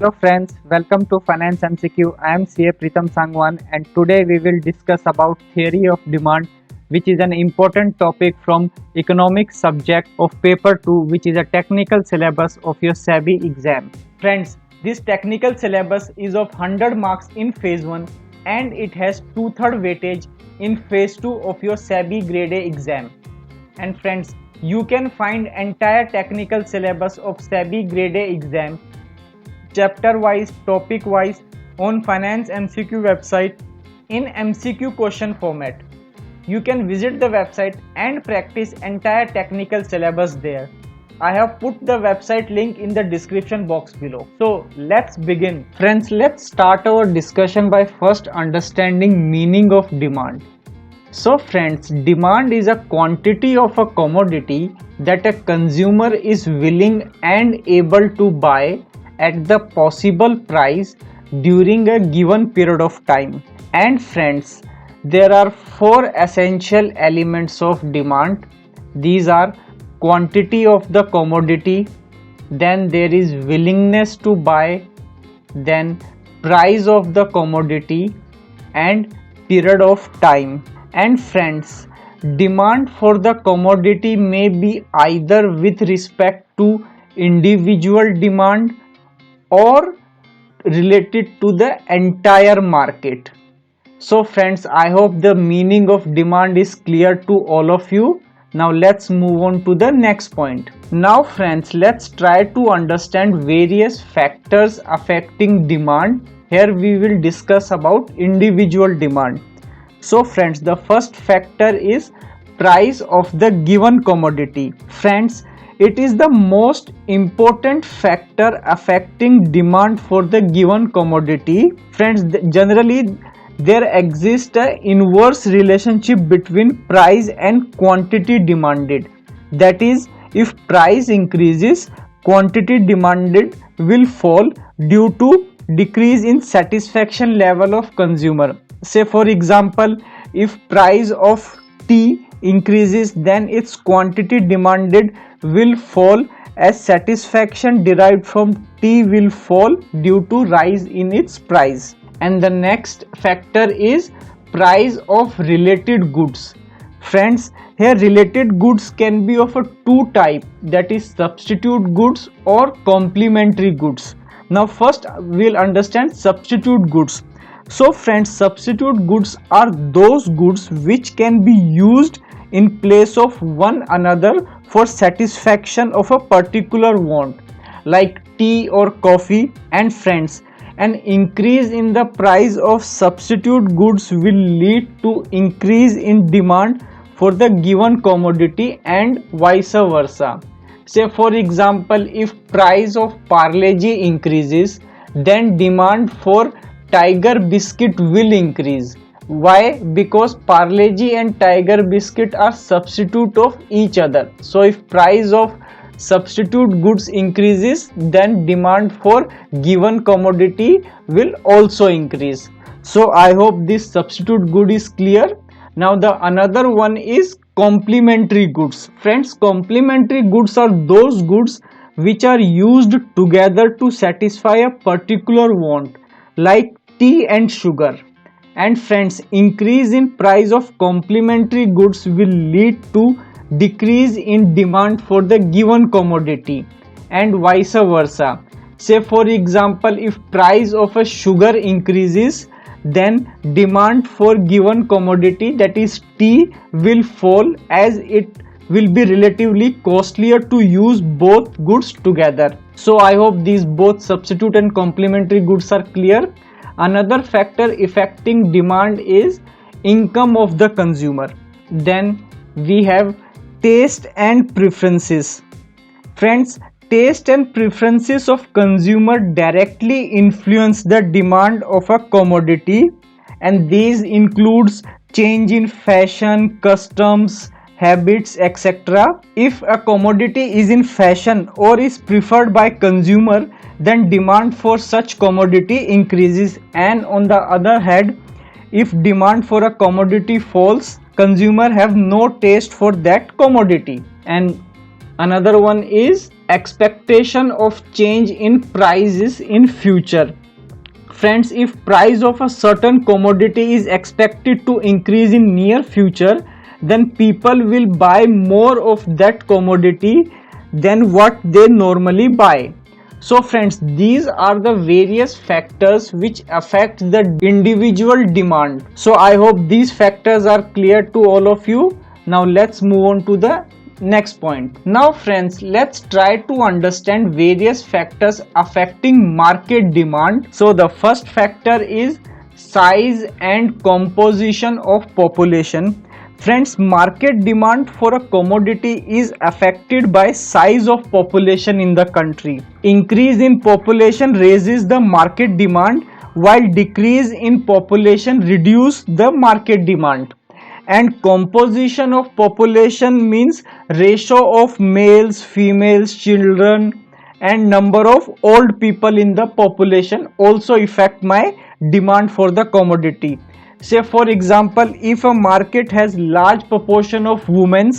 Hello friends, welcome to Finance MCQ. I am CA Pritam Sangwan and today we will discuss about theory of demand, which is an important topic from economics subject of paper 2, which is a technical syllabus of your SEBI exam. Friends, this technical syllabus is of 100 marks in phase 1 and it has 2/3 weightage in phase 2 of your SEBI grade A exam. And friends, you can find entire technical syllabus of SEBI grade A exam chapter wise, topic wise on Finance MCQ website in MCQ question format. You can visit the website and practice entire technical syllabus there. I have put the website link in the description box below. So let's begin. Friends, let's start our discussion by first understanding meaning of demand. So friends, demand is a quantity of a commodity that a consumer is willing and able to buy at the possible price during a given period of time. And friends, there are four essential elements of demand. These are quantity of the commodity, then there is willingness to buy, then price of the commodity and period of time. And friends, demand for the commodity may be either with respect to individual demand or related to the entire market. So friends, I hope the meaning of demand is clear to all of you. Now let's move on to the next point. Now friends, let's try to understand various factors affecting demand. Here we will discuss about individual demand. So friends, the first factor is price of the given commodity. Friends, it is the most important factor affecting demand for the given commodity. Friends, generally there exists an inverse relationship between price and quantity demanded. That is, if price increases, quantity demanded will fall due to decrease in satisfaction level of consumer. Say for example, if price of tea increases, then its quantity demanded will fall as satisfaction derived from tea will fall due to rise in its price. And the next factor is price of related goods. Friends, here related goods can be of a two type, that is substitute goods or complementary goods. Now first we'll understand substitute goods. So friends, substitute goods are those goods which can be used in place of one another for satisfaction of a particular want, like tea or coffee. And friends, an increase in the price of substitute goods will lead to increase in demand for the given commodity and vice versa. Say for example, if price of Parle-G increases, then demand for Tiger biscuit will increase. Why? Because Parle-G and Tiger biscuit are substitute of each other. So if price of substitute goods increases, then demand for given commodity will also increase. So I hope this substitute good is clear. Now the another one is complementary goods. Friends, complementary goods are those goods which are used together to satisfy a particular want, like tea and sugar. And friends, increase in price of complementary goods will lead to decrease in demand for the given commodity and vice versa. Say for example, if price of a sugar increases, then demand for given commodity, that is tea, will fall as it will be relatively costlier to use both goods together. So I hope these both substitute and complementary goods are clear. Another factor affecting demand is income of the consumer. Then we have taste and preferences. Friends, taste and preferences of consumer directly influence the demand of a commodity, and these includes change in fashion, customs, habits, etc. If a commodity is in fashion or is preferred by consumer, then demand for such commodity increases, and on the other hand, if demand for a commodity falls, consumer have no taste for that commodity. And another one is expectation of change in prices in future. Friends, if price of a certain commodity is expected to increase in near future, then people will buy more of that commodity than what they normally buy. So friends, these are the various factors which affect the individual demand. So I hope these factors are clear to all of you. Now let's move on to the next point. Now friends, let's try to understand various factors affecting market demand. So the first factor is size and composition of population. Friends, market demand for a commodity is affected by size of population in the country. Increase in population raises the market demand, while decrease in population reduce the market demand. And composition of population means ratio of males, females, children and number of old people in the population also affect my demand for the commodity. Say for example, if a market has large proportion of women,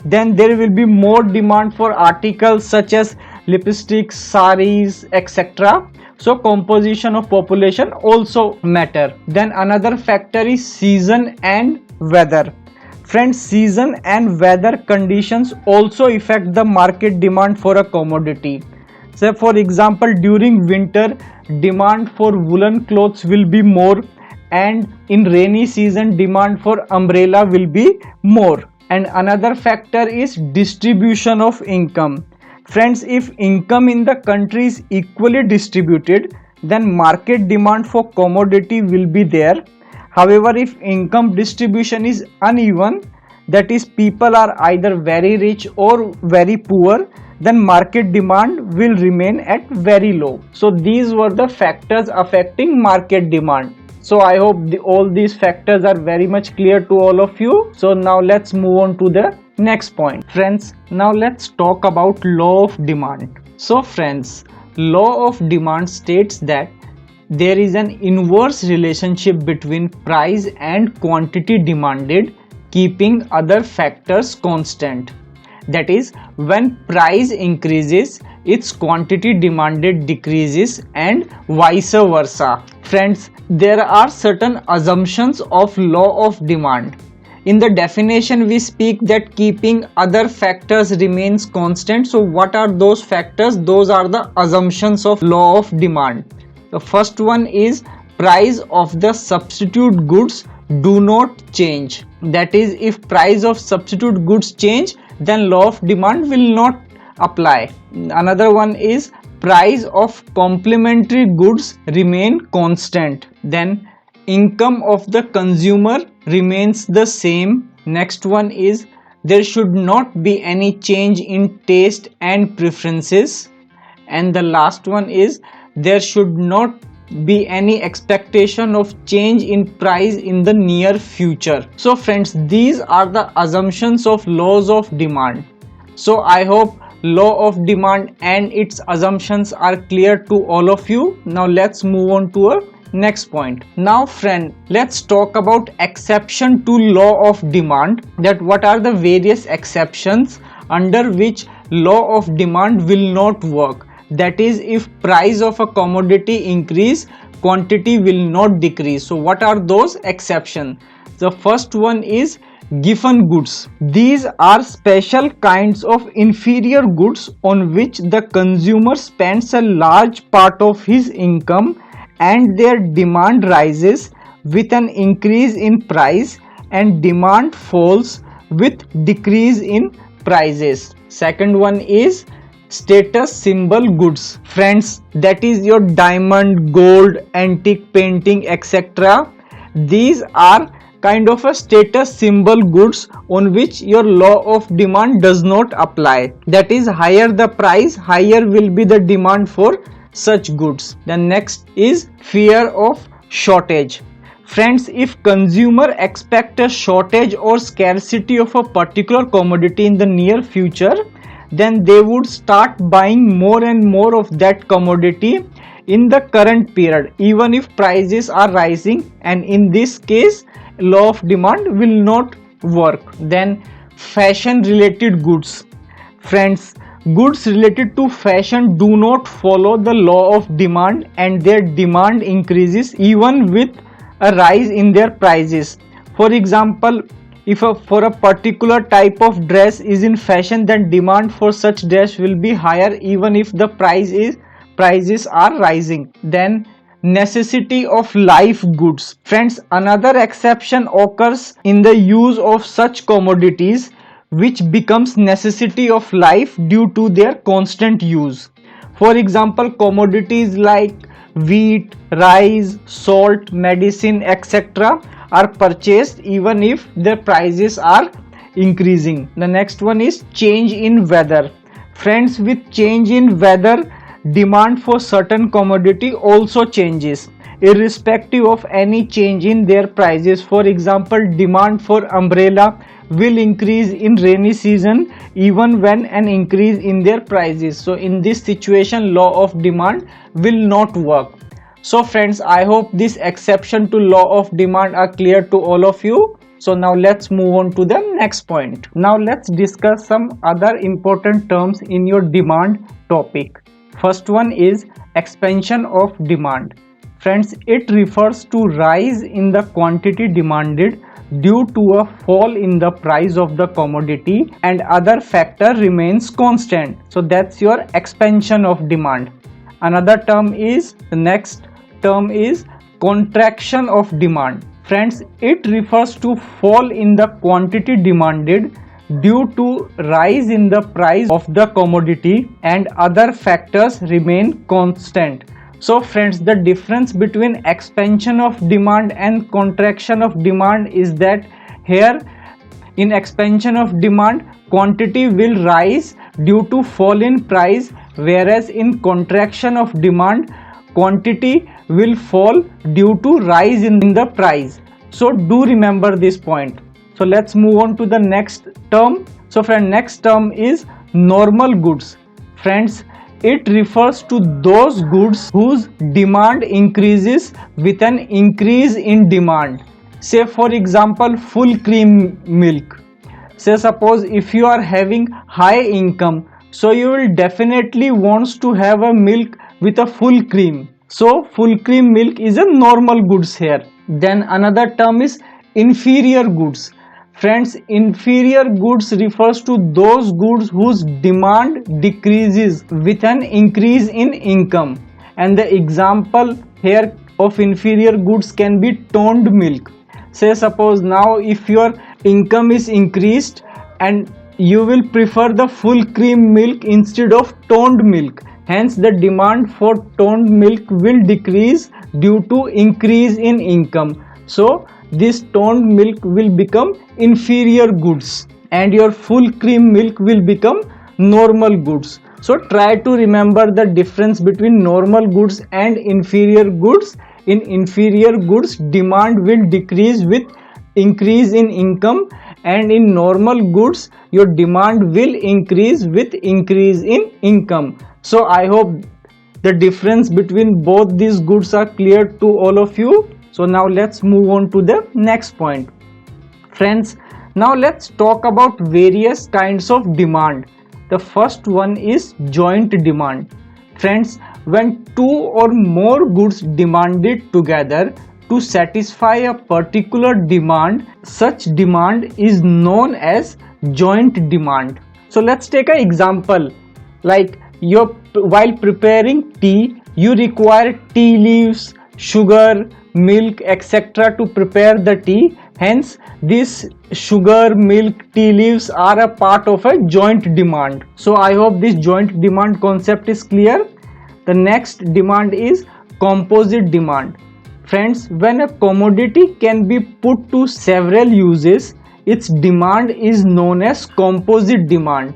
then there will be more demand for articles such as lipsticks, saris, etc. So composition of population also matter. Then another factor is season and weather. Friends, season and weather conditions also affect the market demand for a commodity. Say for example, during winter demand for woolen clothes will be more, and in rainy season demand for umbrella will be more. And another factor is distribution of income. Friends, if income in the country is equally distributed, then market demand for commodity will be there. However, if income distribution is uneven, that is people are either very rich or very poor, then market demand will remain at very low. So these were the factors affecting market demand. So I hope all these factors are very much clear to all of you. So now let's move on to the next point. Friends, now let's talk about law of demand. So friends, law of demand states that there is an inverse relationship between price and quantity demanded, keeping other factors constant. That is, when price increases, its quantity demanded decreases and vice versa. Friends, there are certain assumptions of law of demand. In the definition we speak that keeping other factors remains constant. So what are those factors? Those are the assumptions of law of demand. The first one is price of the substitute goods do not change. That is, if price of substitute goods change, then law of demand will not apply. Another one is price of complementary goods remain constant. Then income of the consumer remains the same. Next one is there should not be any change in taste and preferences. And the last one is there should not be any expectation of change in price in the near future. So friends, these are the assumptions of laws of demand. So I hope law of demand and its assumptions are clear to all of you. Now let's move on to our next point. Now friend, let's talk about exception to law of demand, that what are the various exceptions under which law of demand will not work. That is, if price of a commodity increase, quantity will not decrease. So what are those exceptions? The first one is giffen goods. These are special kinds of inferior goods on which the consumer spends a large part of his income and their demand rises with an increase in price and demand falls with decrease in prices. Second one is status symbol goods. Friends, that is your diamond, gold, antique painting, etc. These are kind of a status symbol goods on which your law of demand does not apply. That is, higher the price, higher will be the demand for such goods. The next is fear of shortage. Friends, if consumer expect a shortage or scarcity of a particular commodity in the near future, then they would start buying more and more of that commodity in the current period, even if prices are rising, and in this case law of demand will not work. Then fashion related goods. Friends, goods related to fashion do not follow the law of demand and their demand increases even with a rise in their prices. For example, if for a particular type of dress is in fashion, then demand for such dress will be higher even if the prices are rising. Then necessity of life goods. Friends, another exception occurs in the use of such commodities which becomes necessity of life due to their constant use. For example, commodities like wheat, rice, salt, medicine, etc. are purchased even if their prices are increasing. The next one is change in weather. Friends, with change in weather, demand for certain commodity also changes irrespective of any change in their prices. For example, demand for umbrella will increase in rainy season even when an increase in their prices. So in this situation, law of demand will not work. So friends, I hope this exception to law of demand are clear to all of you. So now let's move on to the next point. Now let's discuss some other important terms in your demand topic. First one is expansion of demand. Friends, it refers to rise in the quantity demanded due to a fall in the price of the commodity and other factor remains constant. So that's your expansion of demand. Another term is, the next term is contraction of demand. Friends, it refers to fall in the quantity demanded due to rise in the price of the commodity and other factors remain constant. So friends, the difference between expansion of demand and contraction of demand is that here in expansion of demand, quantity will rise due to fall in price, whereas in contraction of demand, quantity will fall due to rise in the price. So do remember this point. So let's move on to the next term. So friend, next term is normal goods. Friends, it refers to those goods whose demand increases with an increase in demand. Say for example, full cream milk. Say suppose if you are having high income, so you will definitely wants to have a milk with a full cream. So full cream milk is a normal goods here. Then another term is inferior goods. Friends, inferior goods refers to those goods whose demand decreases with an increase in income. And the example here of inferior goods can be toned milk. Say suppose now if your income is increased and you will prefer the full cream milk instead of toned milk. Hence the demand for toned milk will decrease due to increase in income. So this toned milk will become inferior goods and your full cream milk will become normal goods. So try to remember the difference between normal goods and inferior goods. In inferior goods, demand will decrease with increase in income, and in normal goods your demand will increase with increase in income. So I hope the difference between both these goods are clear to all of you. So now let's move on to the next point. Friends, now let's talk about various kinds of demand. The first one is joint demand. Friends, when two or more goods demanded together to satisfy a particular demand, such demand is known as joint demand. So let's take an example. Like while preparing tea, you require tea leaves, sugar, milk, etc. to prepare the tea. Hence, this sugar, milk, tea leaves are a part of a joint demand. So I hope this joint demand concept is clear. The next demand is composite demand. Friends, when a commodity can be put to several uses, its demand is known as composite demand.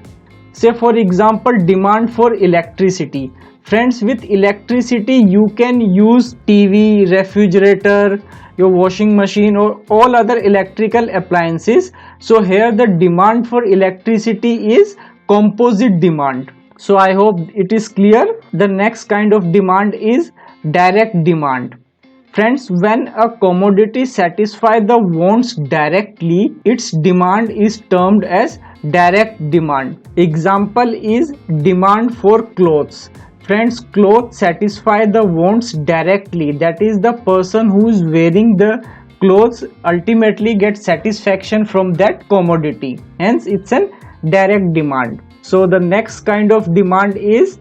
Say for example, demand for electricity. Friends, with electricity you can use TV, refrigerator, your washing machine or all other electrical appliances. So here the demand for electricity is composite demand. So I hope it is clear. The next kind of demand is direct demand. Friends, when a commodity satisfies the wants directly, its demand is termed as direct demand. Example is demand for clothes. Friends, clothes satisfy the wants directly. That is, the person who is wearing the clothes ultimately gets satisfaction from that commodity. Hence, it's a direct demand. So the next kind of demand is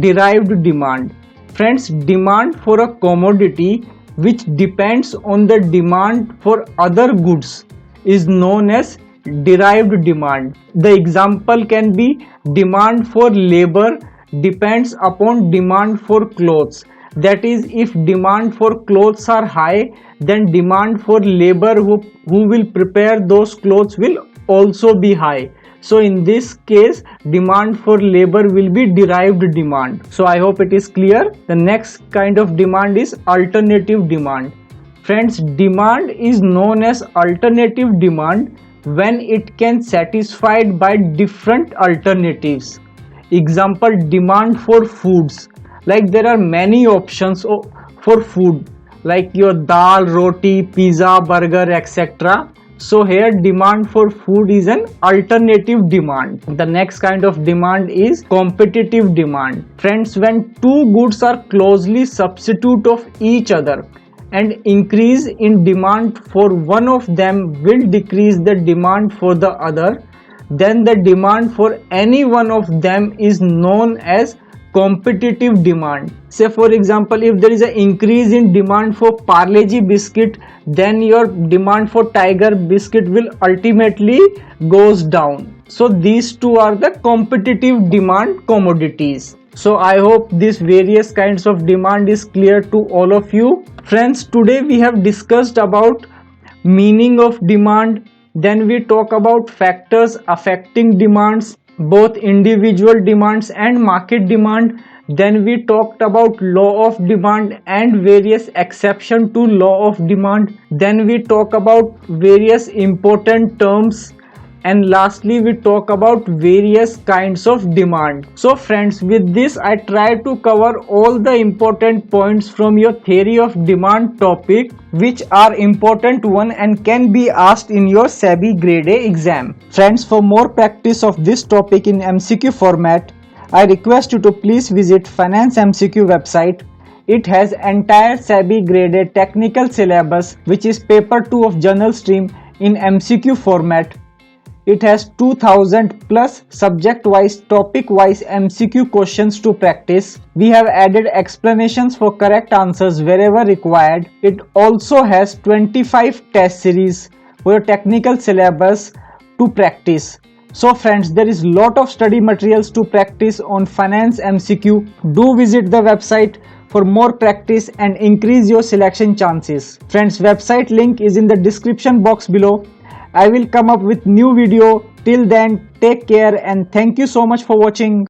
derived demand. Friends, demand for a commodity which depends on the demand for other goods is known as derived demand. The example can be demand for labor depends upon demand for clothes. That is, if demand for clothes are high, then demand for labor who will prepare those clothes will also be high. So in this case, demand for labor will be derived demand. So I hope it is clear. The next kind of demand is alternative demand. Friends, demand is known as alternative demand when it can satisfied by different alternatives. Example, demand for foods. Like there are many options for food, like your dal, roti, pizza, burger, etc. So here demand for food is an alternative demand. The next kind of demand is competitive demand. Friends, when two goods are closely substitute of each other and increase in demand for one of them will decrease the demand for the other, then the demand for any one of them is known as competitive demand. Say for example, if there is an increase in demand for Parle-G biscuit, then your demand for Tiger biscuit will ultimately goes down. So these two are the competitive demand commodities. So I hope these various kinds of demand is clear to all of you. Friends, today we have discussed about meaning of demand, then we talk about factors affecting demands, both individual demands and market demand. Then we talked about law of demand and various exception to law of demand. Then we talk about various important terms, and lastly we talk about various kinds of demand. So friends, with this I try to cover all the important points from your theory of demand topic, which are important one and can be asked in your SEBI grade A exam. Friends, for more practice of this topic in MCQ format, I request you to please visit Finance MCQ website. It has entire SEBI grade A technical syllabus, which is paper 2 of general stream in MCQ format. It has 2000 plus subject wise, topic wise MCQ questions to practice. We have added explanations for correct answers wherever required. It also has 25 test series for your technical syllabus to practice. So friends, there is lot of study materials to practice on Finance MCQ. Do visit the website for more practice and increase your selection chances. Friends, website link is in the description box below. I will come up with new video. Till then, take care and thank you so much for watching.